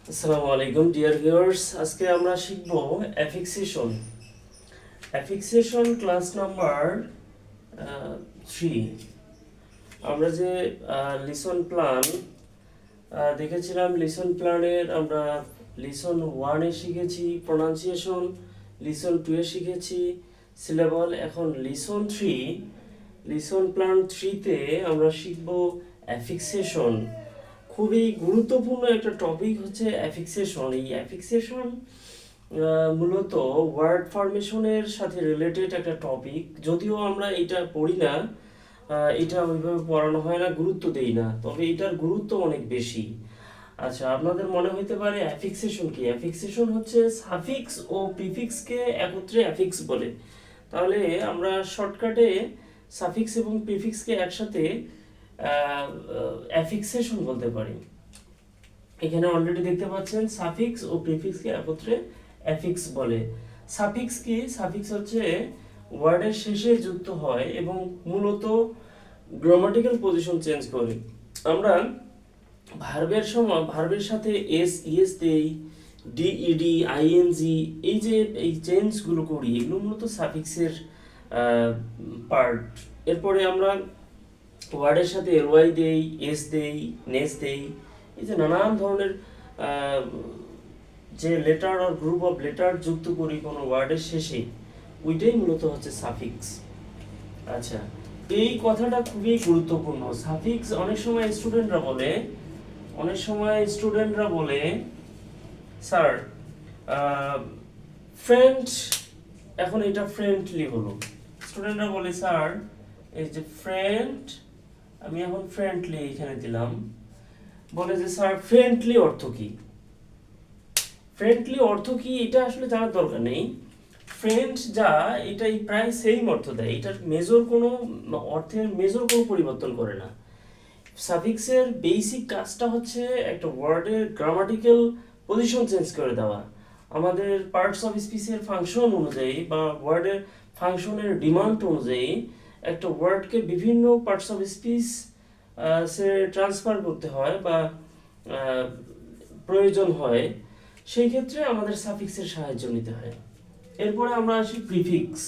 আসসালামু আলাইকুম dear viewers, আজকে আমরা শিখব অ্যাফিক্সেশন। অ্যাফিক্সেশন ক্লাস নাম্বার 3। আমরা যে লিসন প্ল্যান দেখেছিলাম, লিসন প্ল্যানের আমরা লিসন 1-এ শিখেছি প্রোনাউন্সিয়েশন, লিসন 2-এ শিখেছি সিলেবল। এখন লিসন 3, লিসন প্ল্যান 3-তে আমরা শিখব অ্যাফিক্সেশন। খুবই গুরুত্বপূর্ণ একটা টপিক হচ্ছে অ্যাফিক্সেশন। এই অ্যাফিক্সেশন মূলত ওয়ার্ড ফরমেশনের সাথে রিলেটেড একটা টপিক। যদিও আমরা এটা পড়ি না, এটা ওইভাবে পড়ানো হয় না, গুরুত্ব দেই না, তবে এটার গুরুত্ব অনেক বেশি। আচ্ছা, আপনাদের মনে হইতে পারে অ্যাফিক্সেশন কি? অ্যাফিক্সেশন হচ্ছে সাফিক্স ও প্রিফিক্সকে একত্রে অ্যাফিক্স বলে। তাহলে আমরা শর্টকাটে সাফিক্স এবং প্রিফিক্সকে একসাথে অ্যাফিক্সেশন বলতে পারি। এখানে অলরেডি দেখতে পাচ্ছেন সাফিক্স ও প্রিফিক্সকে একত্রে অ্যাফিক্স বলে। সাফিক্স কি? সাফিক্স হচ্ছে ওয়ার্ডের শেষে যুক্ত হয় এবং মূলত গ্রামাটিক্যাল পজিশন চেঞ্জ করে। আমরা ভার্বের সময় ভার্বের সাথে এস ইএস দেই, ডিইডি আইএনজি, এই যে এই চেঞ্জগুলো করি, এগুলো মূলত সাফিক্সের পার্ট। এরপরে আমরা ওয়ার্ডের সাথে এলওয়াই দেই, এস দেই, নেস দেই, এই যে নানান ধরনের যে লেটার আর গ্রুপ অফ লেটার যুক্ত করি কোনো ওয়ার্ডের শেষে, ওইটাই মূলত হচ্ছে সাফিক্স। আচ্ছা, এই কথাটা খুবই গুরুত্বপূর্ণ। সাফিক্স অনেক সময় স্টুডেন্টরা বলে স্যার ফ্রেন্ড, এখন এটা ফ্রেন্ডলি হলো। স্টুডেন্টরা বলে স্যার এই যে ফ্রেন্ড, আমি এখন ফ্রেন্ডলি এখানে দিলাম, বলে যে স্যার ফ্রেন্ডলি অর্থ কি? ফ্রেন্ডলি অর্থ কি এটা আসলে জানার দরকার নেই। ফ্রেন্ড যা, এটাই প্রায় সেম অর্থ দেয়, এটার মেজর কোনো পরিবর্তন করে না। সাফিক্সের বেসিক কাজটা হচ্ছে একটা ওয়ার্ডের গ্রামাটিক্যাল পজিশন চেঞ্জ করে দেওয়া। আমাদের পার্টস অফ স্পিচের ফাংশন অনুযায়ী বা ওয়ার্ডের ফাংশনের ডিমান্ড অনুযায়ী একটা ওয়ার্ডকে বিভিন্ন parts of speech say transfer করতে হয় বা প্রয়োজন হয়, সেই ক্ষেত্রে আমাদের সাফিক্সের সাহায্য নিতে হয়। এরপরে আমরা আসি প্রিফিক্স।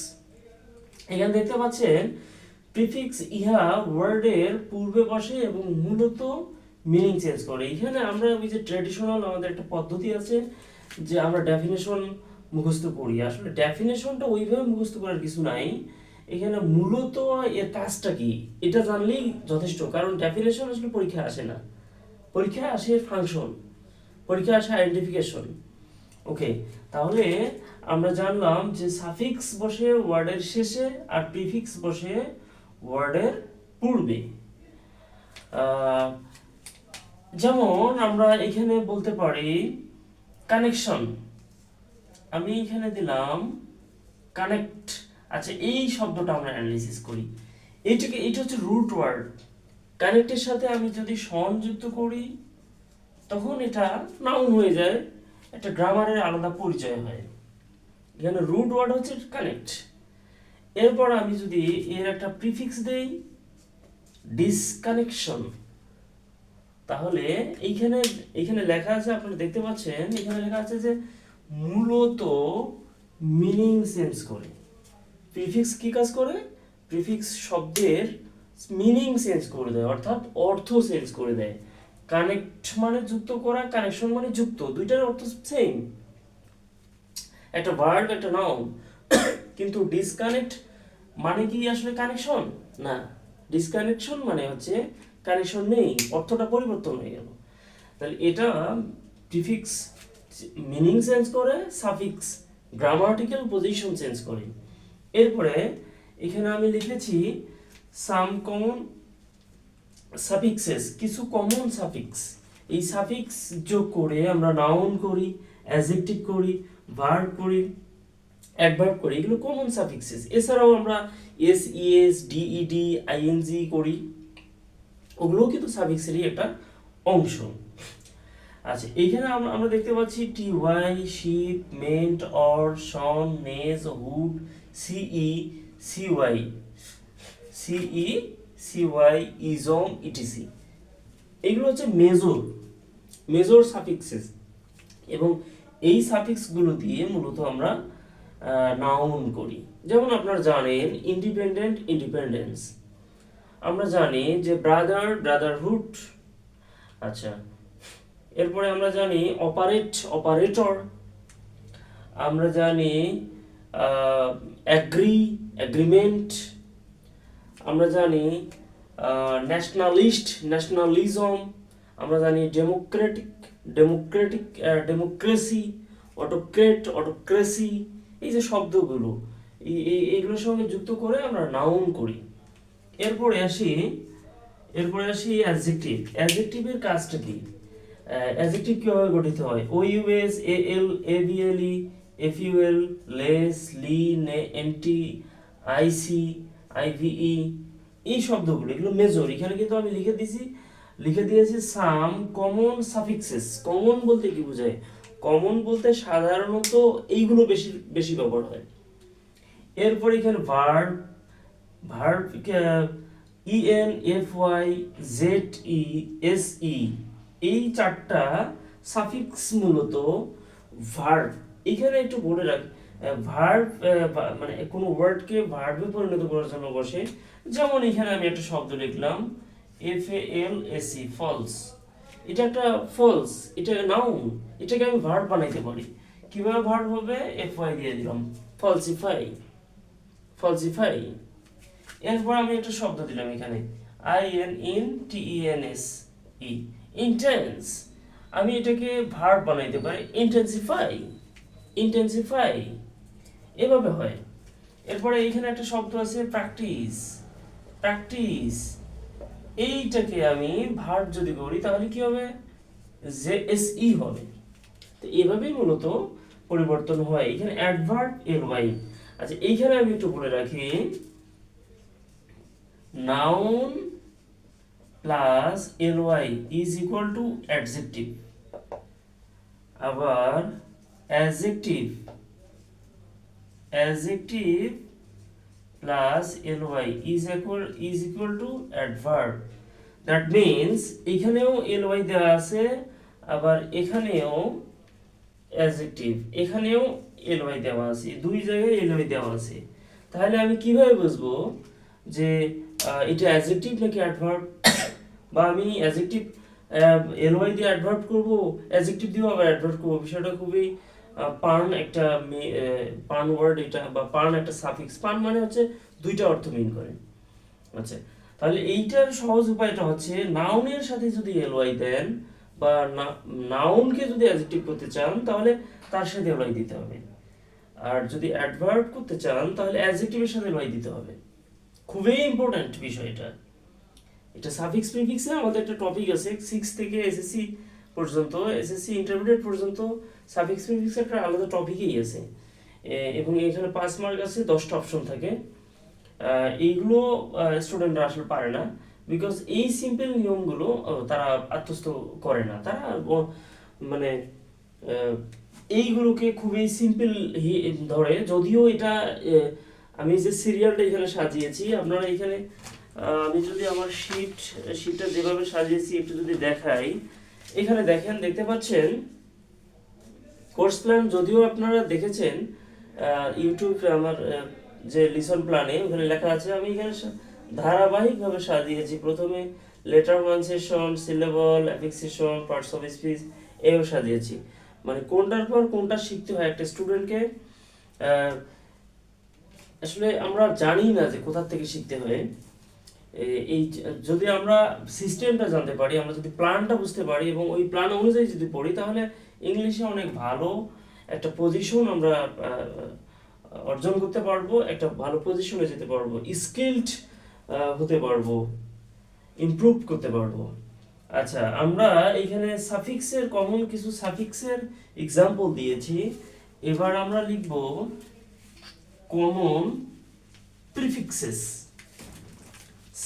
এখানে দেখতে পাচ্ছেন প্রিফিক্স ইহা ওয়ার্ডের পূর্বে বসে এবং মূলত মিনিং চেঞ্জ করে। এখানে আমরা ওই যে ট্র্যাডিশনাল আমাদের একটা পদ্ধতি আছে যে আমরা ডেফিনেশন মুখস্থ করি, আসলে ডেফিনেশনটা ওইভাবে মুখস্থ করার কিছু নাই। এখানে মূলত এর কাজটা কি এটা জানলেই যথেষ্ট, কারণ ডেফিনেশন আসলে পরীক্ষায় আসে না, পরীক্ষায় আসে ফাংশন, পরীক্ষায় আসে আইডেন্টিফিকেশন। ওকে, তাহলে আমরা জানলাম যে সাফিক্স বসে ওয়ার্ডের শেষে আর প্রিফিক্স বসে ওয়ার্ডের পূর্বে। যেমন আমরা এখানে বলতে পারি কানেকশন, আমি এখানে দিলাম কানেক্ট। আচ্ছা, এই শব্দটা আমরা অ্যানালাইসিস করি। এটা হচ্ছে রুট ওয়ার্ড। কানেক্টের সাথে আমি যদি সংযুক্ত করি তখন এটা নাউন হয়ে যায়, একটা গ্রামারের আলাদা পরিচয় হয়। এখানে রুট ওয়ার্ড হচ্ছে কানেক্ট। এরপর আমি যদি এর একটা প্রিফিক্স দেই ডিসকানেকশন, তাহলে এইখানে লেখা আছে, আপনারা দেখতে পাচ্ছেন এখানে লেখা আছে যে মূলত মিনিং চেঞ্জ করে। প্রিফিক্স কি কাজ করে? প্রিফিক্স শব্দের মিনিং চেঞ্জ করে দেয়, অর্থাৎ অর্থ চেঞ্জ করে দেয়। কানেক্ট মানে যুক্ত করা, কানেকশন মানে যুক্ত, দুইটার অর্থ সেম, একটা ভার্ব একটা নাউন। কিন্তু ডিসকানেক্ট মানে কি আসলে কানেকশন না, ডিসকানেকশন মানে হচ্ছে কানেকশন নেই, অর্থটা পরিবর্তন হয়ে গেল। তাহলে এটা প্রিফিক্স মিনিং চেঞ্জ করে, সাফিক্স গ্রামাটিক্যাল পজিশন চেঞ্জ করে। এরপরে এখানে আমি লিখেছি সাম কমন সাফিক্সেস, কিছু কমন সাফিক্স। এই সাফিক্স যোগ করে আমরা নাউন করি, অ্যাডজেক্টিভ করি, ভার্ব করি, অ্যাডভার্ব করি, এগুলো কমন সাফিক্সেস। এছাড়াও আমরা এস ইএস ডিইডি আইএনজি করি, ওগুলোও কিন্তু সাফিক্সেরই একটা অংশ। আচ্ছা, এইখানে আমরা দেখতে পাচ্ছি T Y, ship, ment, or, sion, ness, hood, সিই, সিওয়াই, সিই, সিওয়াই, ইজম, ইটিসি, এগুলো হচ্ছে মেজর সাফিক্সেস। এবং এই সাফিক্সগুলো দিয়ে মূলত আমরা নাউন করি। যেমন আপনারা জানেন ইন্ডিপেন্ডেন্ট, ইন্ডিপেন্ডেন্স। আমরা জানি যে ব্রাদার, ব্রাদারহুড। আচ্ছা, এরপরে আমরা জানি অপারেট, অপারেটর। আমরা জানি অ্যাগ্রি, অ্যাগ্রিমেন্ট। আমরা জানি ন্যাশনালিস্ট, ন্যাশনালিজম। আমরা জানি Democratic, Democratic, democracy, autocrat, autocracy. এই যে শব্দগুলো, এইগুলোর সঙ্গে যুক্ত করে আমরা নাউন করি। এরপরে আসি অ্যাডজেক্টিভ। অ্যাডজেক্টিভের কাজটা কি? অ্যাডজেক্টিভ কিভাবে গঠিত হয়? O U S, A L, A B L E, F U L, less, ly, নে, N T, I C, I V E. এই শব্দগুলো, এগুলো মেজর। এখানে কিন্তু আমি লিখে দিয়েছি সাম কমন সাফিক্সেস। কমন বলতে কি বোঝায়? কমন বলতে সাধারণত এইগুলো বেশি বেশি ব্যবহার হয়। এরপর এখানে verb, verb E N F Y Z E S E, এই চারটা সাফিক্স মূলত ভার্ব। এখানে একটু বলে রাখি, ভার্ব মানে কোনো ওয়ার্ডকে ভার্বে পরিণত করার জন্য বসে। যেমন এখানে আমি একটা শব্দ লিখলাম F A L S E, false. এটা একটা ফলস, এটা নাউন। এটাকে আমি ভার্ব বানাইতে পারি। কিভাবে ভার্ব হবে? এফ ওয়াই দিয়ে দিলাম, ফলসিফাই, ফলসিফাই। এরপর আমি একটা শব্দ দিলাম এখানে I N in T E N S E, intense. আমি এটাকে ভার্ব বানাইতে পারি ইন্টেন্সিফাই, ইন্টেন্সিফাই। এভাবে হয়। এরপরে এখানে একটা শব্দ আছে প্র্যাকটিস, প্র্যাকটিস। এইটাকে আমি ভার্ব যদি করি তাহলে কি হবে? জে এস ই হবে। তো এভাবেই মূলত পরিবর্তন হয়। এখানে অ্যাডভার্ব এল ওয়াই। আচ্ছা, এইখানে আমি একটু বলে রাখি, noun plus ly is equal to adjective, আবার adjective plus ly is equal to adverb. That means এখানেও ly দেওয়া আছে, আবার এখানেও adjective, এখানেও ly দেওয়া আছে, দুই জায়গায় ly দেওয়া আছে। তাহলে আমি কিভাবে বুঝবো যে এটা অ্যাডজেক্টিভ নাকি অ্যাডভার্ব? বা আমি অ্যাডজেক্টিভ এলওয়াই দিয়ে অ্যাডভার্ব করব, অ্যাডজেক্টিভ দিয়েও আবার অ্যাডভার্ব করব? বিষয়টা খুবই পার্ন একটা পার্ন ওয়ার্ড এটা, বা পার্ন একটা সাফিক্স। পার্ন মানে হচ্ছে দুইটা অর্থ মিন করে। আচ্ছা, তাহলে এইটার সহজ উপায়টা হচ্ছে নাউনের সাথে যদি এলওয়াই দেন, বা নাউনকে যদি অ্যাডজেক্টিভ করতে চান তাহলে তার সাথে এলওয়াই দিতে হবে। আর যদি অ্যাডভার্ব করতে চান তাহলে অ্যাডজেক্টিভের সাথে এলওয়াই দিতে হবে। খুবই ইম্পর্ট্যান্ট বিষয় এটা। এটা সাফিক্স প্রিফিক্সে আমাদের একটা টপিক আছে 6 থেকে এসএসসি পর্যন্ত, এসএসসি ইন্টারমিডিয়েট পর্যন্ত সাফিক্স প্রিফিক্স একটা আলাদা টপিকই আছে। এবং এখানে 5 মার্ক আছে, 10টা অপশন থাকে। এইগুলো স্টুডেন্টরা আসলে পারে না, বিকজ এই সিম্পল নিয়মগুলো তারা আত্মস্থ করে না। তারা মানে এইগুলোকে খুবই সিম্পল ধরে। যদিও এটা আমি যে সিরিয়ালটা এখানে সাজিয়েছি, আপনারা এখানে আমি যদি আমার শিটটা যেভাবে সাজিয়েছি একটু যদি দেখাই, এখানে দেখতে পাচ্ছেন কোর্স প্ল্যান। যদিও আপনারা দেখেছেন ইউটিউবে আমার যে লিসন প্ল্যানে ওখানে লেখা আছে, আমি এখানে ধারাবাহিকভাবে সাজিয়েছি। প্রথমে letter pronunciation, syllable, affixation, parts of speech, এও সাজিয়েছি। মানে কোনটার পর কোনটা শিখতে হয় একটা স্টুডেন্টকে। আসলে আমরা জানি না যে কোথা থেকে শিখতে হয়। এই যদি আমরা সিস্টেমটা জানতে পারি, আমরা যদি প্ল্যানটা বুঝতে পারি এবং ওই প্ল্যান অনুযায়ী যদি পড়ি, তাহলে ইংলিশে অনেক ভালো একটা পজিশন আমরা অর্জন করতে পারবো, একটা ভালো পজিশনে যেতে পারবো, স্কিলড হতে পারবো, ইমপ্রুভ করতে পারবো। আচ্ছা, আমরা এখানে সাফিক্সের কমন কিছু সাফিক্সের এক্সাম্পল দিয়েছি। এবার আমরা লিখব common prefixes,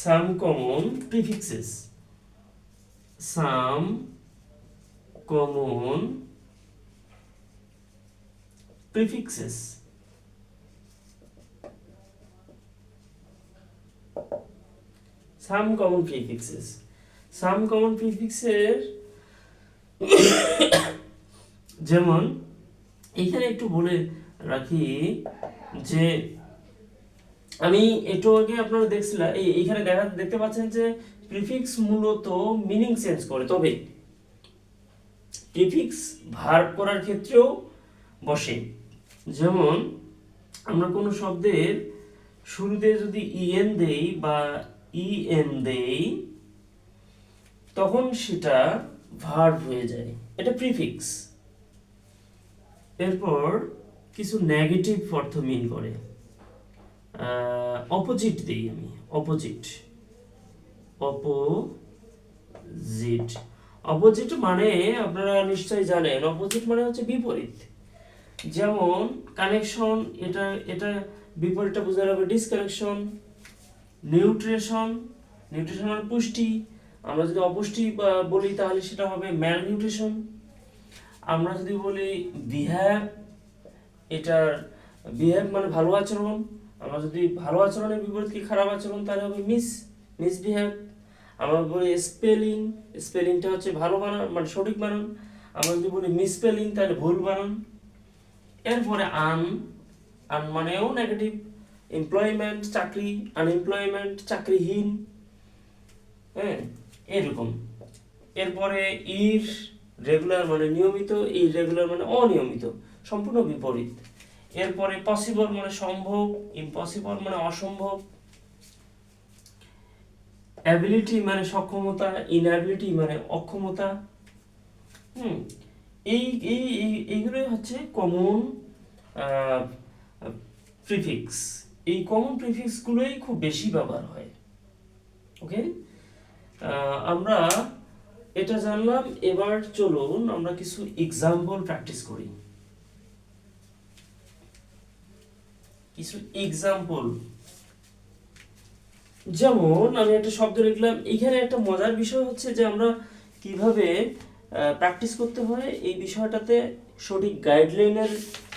some common prefixes, some common prefixes. Some common prefixes. Some common prefixes যেমন এইখানে একটু বলে রাখি যে আমি একটু আগে আপনারা দেখছিলাম এইখানে দেখতে পাচ্ছেন যে প্রিফিক্স মূলত মিনিং চেঞ্জ করে, তবে প্রিফিক্স ভার্ব করার ক্ষেত্রেও বসে। যেমন আমরা কোনো শব্দের শুরুতে যদি ইএন দেই বা ইএম দেই তখন সেটা ভার্ব হয়ে যায়, এটা প্রিফিক্স। এরপর কিছু নেগেটিভ অর্থ মিন করে, অপোজিট দিই আমি, অপোজিট অপোজিট মানে আপনারা নিশ্চয়ই জানেন, অপোজিট মানে হচ্ছে বিপরীত। যেমন কানেকশন, এটা বিপরীতটা বোঝা যাবে ডিসকানেকশন। নিউট্রিশন মানে পুষ্টি, আমরা যদি অপুষ্টি বলি তাহলে সেটা হবে ম্যাল নিউট্রিশন। আমরা যদি বলি বিহেভ, এটার বিহেভ মানে ভালো আচরণ, আমরা যদি ভালো আচরণের বিপরীত কি খারাপ আচরণ তাহলে হবে মিসবিহেভ। আমরা বলি স্পেলিংটা হচ্ছে ভালো বানান মানে সঠিক বানান, আমরা যদি বলি মিসস্পেলিং তাহলে ভুল বানান। এরপরে আন মানেও নেগেটিভ, এমপ্লয়মেন্ট চাকরি, আনএমপ্লয়মেন্ট চাকরিহীন, হ্যাঁ এরকম। এরপরে রেগুলার মানে নিয়মিত, ইররেগুলার মানে অনিয়মিত, সম্পূর্ণ বিপরীত। এরপরে পসিবল মানে সম্ভব, ইম্পসিবল মানে অসম্ভব। অ্যাবিলিটি মানে সক্ষমতা, ইনঅ্যাবিলিটি মানে অক্ষমতা। এইগুলোই হচ্ছে কমন প্রিফিক্স। এই কমন প্রিফিক্সগুলোই খুব বেশি ব্যবহার হয়। ওকে, আমরা এটা জানলাম। এবার চলুন আমরা কিছু এক্সাম্পল প্র্যাকটিস করি। যেমন আমি একটা শব্দ লিখলাম, এখানে একটা মজার বিষয় হচ্ছে যে আমরা কিভাবে প্র্যাকটিস করতে হয় এই বিষয়টাতে সঠিক গাইডলাইনের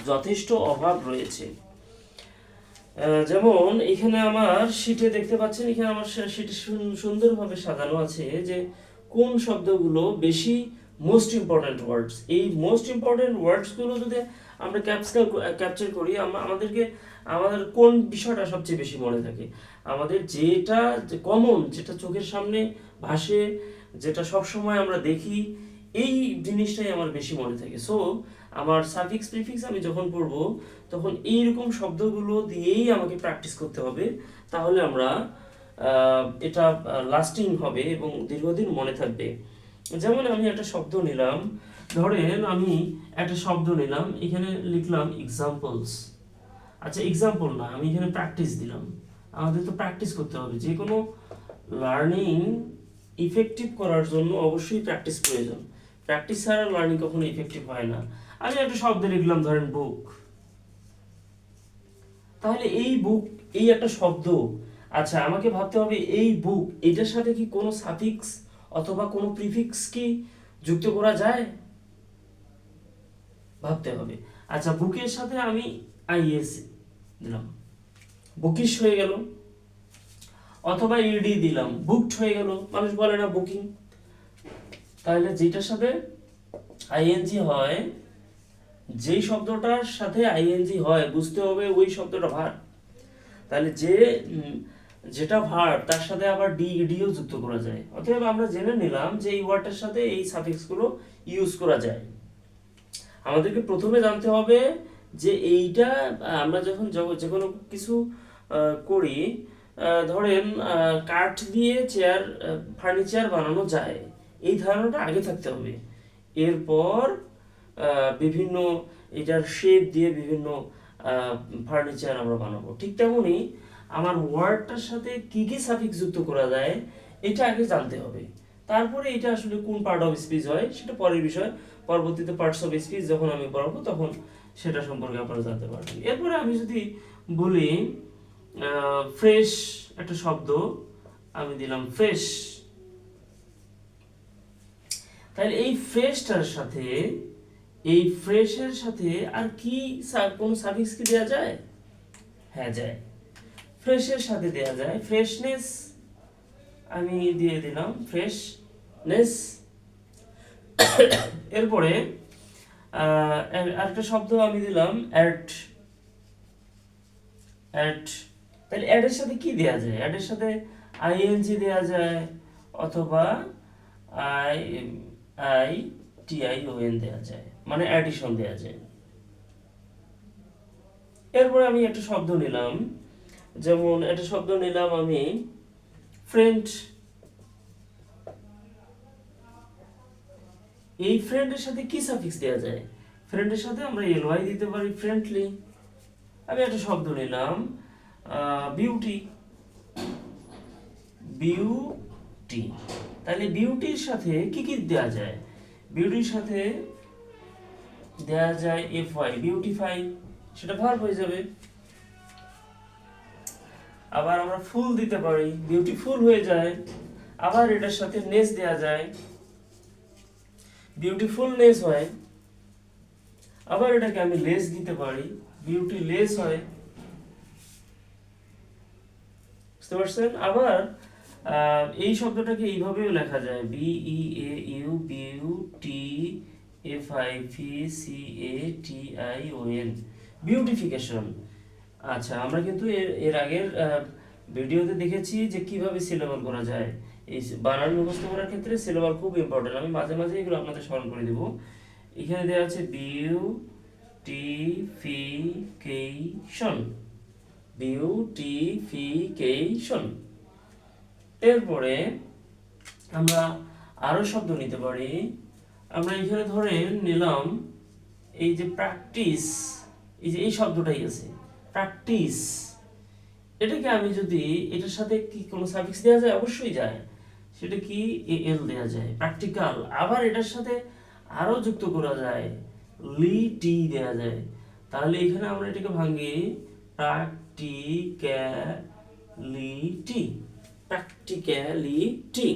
যথেষ্ট অভাব রয়েছে। যেমন এখানে আমার শিটে দেখতে পাচ্ছেন, এখানে আমার শিটে সুন্দরভাবে সাজানো আছে যে কোন শব্দগুলো বেশি মোস্ট ইম্পর্ট্যান্ট ওয়ার্ডস। এই মোস্ট ইম্পর্ট্যান্ট ওয়ার্ডসগুলো যদি আমরা ক্যাপচার করি, আমাদের কোন বিষয়টা সবচেয়ে বেশি মনে থাকে, আমাদের যেটা কমন, যেটা চোখের সামনে ভাসে, যেটা সবসময় আমরা দেখি, এই জিনিসটাই আমার বেশি মনে থাকে। সো আমার সাফিক্স প্রিফিক্স আমি যখন পড়ব তখন এইরকম শব্দগুলো দিয়েই আমাকে প্র্যাকটিস করতে হবে, তাহলে আমরা এটা লাস্টিং হবে এবং দীর্ঘদিন মনে থাকবে। যেমন আমি একটা শব্দ নিলাম, ধরেন আমি একটা শব্দ নিলাম, এখানে লিখলাম এক্সাম্পলস। আচ্ছা এক্সাম্পল না, আমি এখানে প্র্যাকটিস দিলাম। আমাদের তো প্র্যাকটিস করতে হবে, যে কোনো লার্নিং ইফেক্টিভ করার জন্য অবশ্যই প্র্যাকটিস প্রয়োজন। প্র্যাকটিস ছাড়া লার্নিং কখনো ইফেক্টিভ হয় না। আমি একটা শব্দ লিখলাম, ধরেন বুক। তাহলে এই বুক, এই একটা শব্দ, আচ্ছা আমাকে ভাবতে হবে এই বুক এটার সাথে কি কোনো সাফিক্স অথবা কোনো প্রিফিক্স কি যুক্ত করা যায়, ভাবতে হবে। আচ্ছা বুকের সাথে আমি আইএস দিলাম, বুকিশ হয়ে গেল। অথবা ইডি দিলাম, বুকড হয়ে গেল, মানুষ বলে না বুকিং। তাহলে যেটার সাথে আইএনজি হয়, যেই শব্দটার সাথে আইএনজি হয় বুঝতে হবে ওই শব্দটা ভার্ব। তাহলে যেটা ভার্ব তার সাথে আবার ডিও যুক্ত করা যায়। অতএব আমরা জেনে নিলাম যে এই ওয়ার্ডটার সাথে এই সাফিক্সগুলো ইউজ করা যায়। আমাদেরকে প্রথমে জানতে হবে যে এইটা আমরা যখন যে কোনো কিছু করি, ধরেন কাঠ দিয়ে ফার্নিচার বানানো যায়, এই ধারণাটা আগে থাকতে হবে। এরপর বিভিন্ন এটার শেপ দিয়ে বিভিন্ন ফার্নিচার আমরা বানাবো। ঠিক তেমনই আমার ওয়ার্ডটার সাথে কি কি সাফিক্স যুক্ত করা যায় এটা আগে জানতে হবে। তারপরে এটা আসলে কোন পার্ট অফ স্পিচ হয় সেটা পরের বিষয়। পরবর্তীতে পার্টস অফ স্পিচ যখন আমি পড়াবো তখন সেটা সম্পর্কে আপনারা জানতে পারবেন। এরপরে আমি যদি বলি ফ্রেশ, একটা শব্দ আমি দিলাম ফ্রেশ, তাহলে এই ফ্রেশটার সাথে, এই ফ্রেশের সাথে আর কি কোন সাফিক্স কি দেওয়া যায়? হ্যাঁ যায়, ফ্রেশের সাথে দেওয়া যায় ফ্রেশনেস, আমি দিয়ে দিলাম ফ্রেশনেস। এরপরে আরেকটা শব্দ আমি দিলাম অ্যাড। অ্যাড, তাহলে অ্যাডের সাথে কি দেয়া যায়? অ্যাডের সাথে আইএনজি দেয়া যায়, অথবা I I T I O N দেয়া যায়, মানে অ্যাডিশন দেয়া যায়। এরপরে আমি একটা শব্দ নিলাম, যেমন একটা শব্দ নিলাম আমি ফ্রেন্ড। এই ফ্রেন্ডের সাথে কি সাফিক্স দেওয়া যায়? ফ্রেন্ডের সাথে আমরা এলওয়াই দিতে পারি, ফ্রেন্ডলি। আমি একটা শব্দ নিলাম বিউটি। বিউটি, তাহলে বিউটির সাথে কি কি দেওয়া যায়? বিউটির সাথে দেওয়া যায় এফ ওয়াই, বিউটিফাই, সেটা ভার্ব হয়ে যাবে। আবার আমরা ফুল দিতে পারি, বিউটিফুল হয়ে যায়। আবার এটার সাথে নেস দেওয়া যায়, বিউটিফুলনেস হয়। আবার এটাকে আমি লেস দিতে পারি, বিউটি লেস হয়। বুঝতে পারছেন? আবার এই শব্দটাকে এইভাবেও লেখা যায়, B E A U beauty F I V C A T I O N, beautification. আচ্ছা, আমরা কিন্তু এর আগের ভিডিওতে দেখেছি যে কিভাবে সিলেবল করা যায়। এই বানান মুখস্থ করার ক্ষেত্রে সিলেবল খুব ইম্পর্টেন্ট। আমি মাঝে মাঝে এগুলো আপনাদের স্মরণ করে দেব। এখানে দেওয়া আছে বিউটিফিকেশন, বিউটিফিকেশন। এরপরে আমরা আরো শব্দ নিতে পারি। আমরা এখানে ধরে নিলাম এই যে প্র্যাকটিস, এই যে এই শব্দটাই আছে প্র্যাকটিস। এটাকে আমি যদি এটার সাথে কি কোনো সাফিক্স দেওয়া যায়? অবশ্যই যায়। সেটা কি? এল দেওয়া যায়, প্র্যাকটিক্যাল। আবার এটার সাথে আরো যুক্ত করা যায়, লি টি দেওয়া যায়। তাহলে এখানে আমরা এটাকে ভাঙি প্র্যাকটিক্যালিটি, প্র্যাকটিক্যালিটি।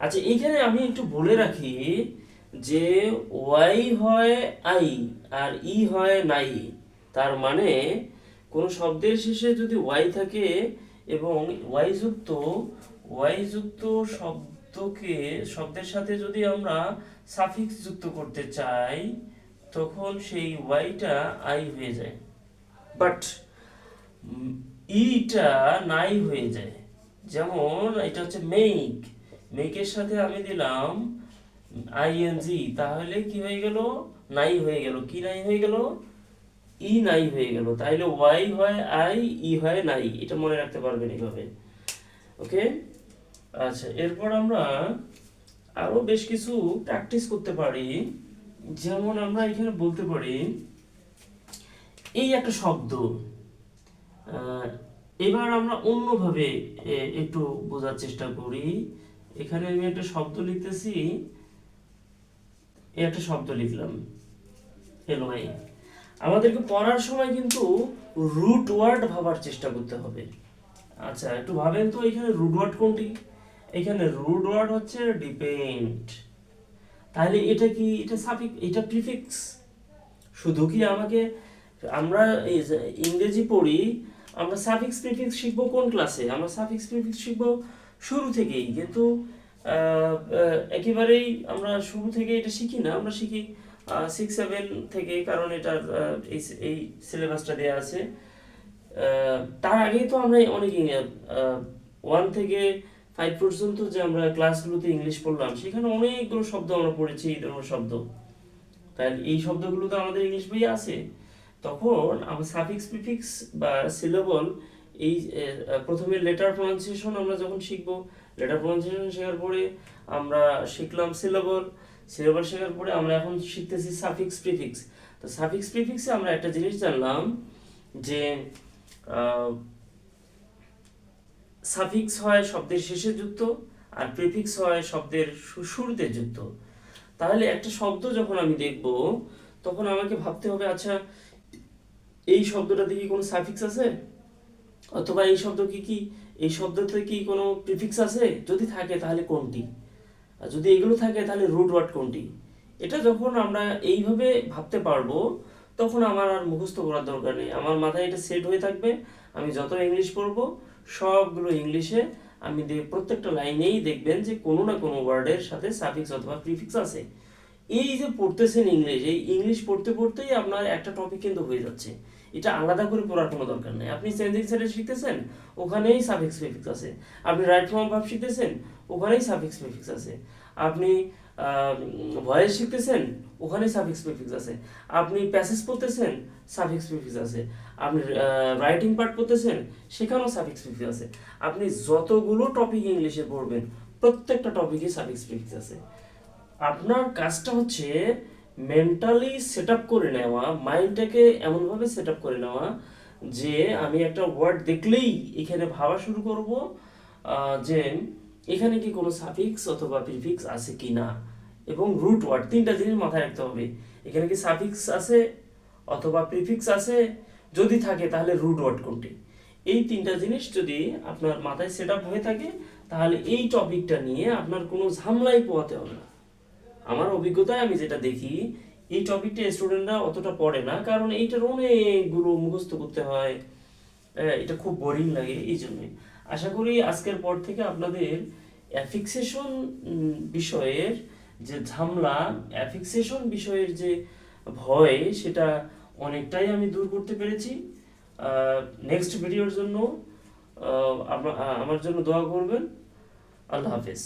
আচ্ছা, এখানে আমি একটু বলে রাখি যে ওয়াই হয় আই আর ই হয় নাই। তার মানে কোনো শব্দের শেষে যদি ওয়াই থাকে এবং ওয়াই যুক্ত শব্দের সাথে যদি আমরা সাফিক্স যুক্ত করতে চাই, তখন সেই ওয়াইটা আই হয়ে যায়, বাট ইটা নাই হয়ে যায়। যেমন এটা হচ্ছে মেক, মেকের সাথে আমি দিলাম আইএনজি, তাহলে কি হয়ে গেল? নাই হয়ে গেল। কি নাই হয়ে গেল? ই নাই হয়ে গেল। তাইলে ওয়াই হয় আই, ই হয় নাই। এটা মনে রাখতে পারবেন এইভাবে। ওকে। আচ্ছা, এরপর আমরা আরো বেশ কিছু প্র্যাকটিস করতে পারি। যেমন আমরা এখানে বলতে পারি এই একটা শব্দ, এবার আমরা অন্যভাবে একটু বোঝার চেষ্টা করি। এখানে আমি একটা শব্দ লিখতেছি, একটা শব্দ লিখলাম এলওয়াই। আমাদেরকে পড়ার সময় কিন্তু রুট ওয়ার্ড ভাবার চেষ্টা করতে হবে। আচ্ছা, একটু ভাবেন তো এখানে রুট ওয়ার্ড কোনটি? এখানে রুট ওয়ার্ড হচ্ছে ডিপেন্ড। তাহলে এটা কি? এটা সাফিক্স, এটা প্রিফিক্স। শুধু কি আমাকে, আমরা এই ইংরেজি পড়ি, আমরা সাফিক্স প্রিফিক্স শিখবো কোন ক্লাসে? আমরা সাফিক্স প্রিফিক্স শিখবো শুরু থেকেই, কিন্তু একেবারেই আমরা শুরু থেকে এটা শিখি না। আমরা শিখি 6-7 থেকে, কারণ এটার এই সিলেবাসটা দেওয়া আছে। তার আগেই তো আমরা অনেক 1 থেকে 5 পর্যন্ত যে আমরা ক্লাসগুলোতে ইংলিশ পড়লাম, সেখানে অনেকগুলো শব্দ আমরা পড়েছি, এই ধরনের শব্দ। তাই এই শব্দগুলো তো আমাদের ইংলিশ বইয়ে আছে। তখন আমরা সাফিক্স প্রিফিক্স বা সিলেবল, এই প্রথমে লেটার প্রনাউন্সিয়েশন আমরা যখন শিখবো, লেটার প্রনাউন্সিয়েশন শেখার পরে আমরা শিখলাম সিলেবল, সিলেবল শেখার পরে আমরা এখন শিখতেছি সাফিক্স প্রিফিক্স। তো সাফিক্স প্রিফিক্সে আমরা একটা জিনিস জানলাম যে সাফিক্স হয় শব্দের শেষে যুক্ত, আর প্রিফিক্স হয় শব্দের শুরুতে যুক্ত। তাহলে একটা শব্দ যখন আমি দেখব, তখন আমাকে ভাবতে হবে, আচ্ছা এই শব্দটাতে কি কোনো সাফিক্স আছে, অথবা এই শব্দ কি এই শব্দতে কি কোনো প্রিফিক্স আছে? যদি থাকে তাহলে কোনটি? আর যদি এগুলো থাকে তাহলে রুট ওয়ার্ড কোনটি? এটা যখন আমরা এইভাবে ভাবতে পারবো, তখন আমার আর মুখস্থ করার দরকার নেই। আমার মাথায় এটা সেট হয়ে থাকবে। আমি যত ইংলিশ পড়বো, সবগুলো ইংলিশে আমি প্রত্যেকটা লাইনেই দেখবেন যে কোনো না কোনো ওয়ার্ডের সাথে সাফিক্স অথবা প্রিফিক্স আছে। এই যে পড়তেছেন ইংলিশ, এই ইংলিশ পড়তে পড়তেই আপনার একটা টপিক কিন্তু হয়ে যাচ্ছে। এটা আলাদা করে পড়ার কোনো দরকার নেই। আপনি চেঞ্জিং সেন্টেন্স শিখতেছেন, ওখানেই সাফিক্স প্রিফিক্স আছে। আপনি রাইট ফর্ম ভার্ব শিখতেছেন, ওখানেই সাফিক্স প্রিফিক্স আছে। আপনি ভয়েস শিখতেছেন, ওখানেই সাফিক্স প্রিফিক্স আছে। আপনি প্যাসেজ পড়তেছেন, সাফিক্স প্রিফিক্স আছে। আপনি রাইটিং পার্ট পড়তেছেন, সেখানেও সাফিক্স প্রিফিক্স আছে। আপনি যতগুলো টপিক ইংলিশে পড়বেন, প্রত্যেকটা টপিকে সাফিক্স প্রিফিক্স আছে। আপনার কাজটা হচ্ছে মেন্টালি সেট আপ করে নেওয়া, মাইন্ডটাকে এমনভাবে সেট আপ করে নেওয়া যে আমি একটা ওয়ার্ড দেখলেই এখানে ভাবা শুরু করব যে এখানে কি কোনো সাফিক্স অথবা প্রিফিক্স আছে কি না, এবং রুট ওয়ার্ড, তিনটা জিনিস মাথায় রাখতে হবে। এখানে কি সাফিক্স আছে অথবা প্রিফিক্স আছে, যদি থাকে তাহলে রুট ওয়ার্ড কোনটি। এই তিনটা জিনিস যদি আপনার মাথায় সেট আপ হয়ে থাকে, তাহলে এই টপিকটা নিয়ে আপনার কোনো ঝামেলাই পোহাতে হবে না। আমার অভিজ্ঞতায় আমি যেটা দেখি, এই টপিকটা স্টুডেন্টরা অতটা পড়ে না, কারণ এইটার অনেকগুলো মুখস্থ করতে হয়। এটা খুব বোরিং লাগে। এই জন্যই আশা করি আজকের পর থেকে আপনাদের অ্যাফিক্সেশন বিষয়ের যে ঝামেলা, অ্যাফিক্সেশন বিষয়ের যে ভয়, সেটা অনেকটাই আমি দূর করতে পেরেছি। নেক্সট ভিডিওর জন্য আমার জন্য দোয়া করবেন। আল্লাহ হাফেজ।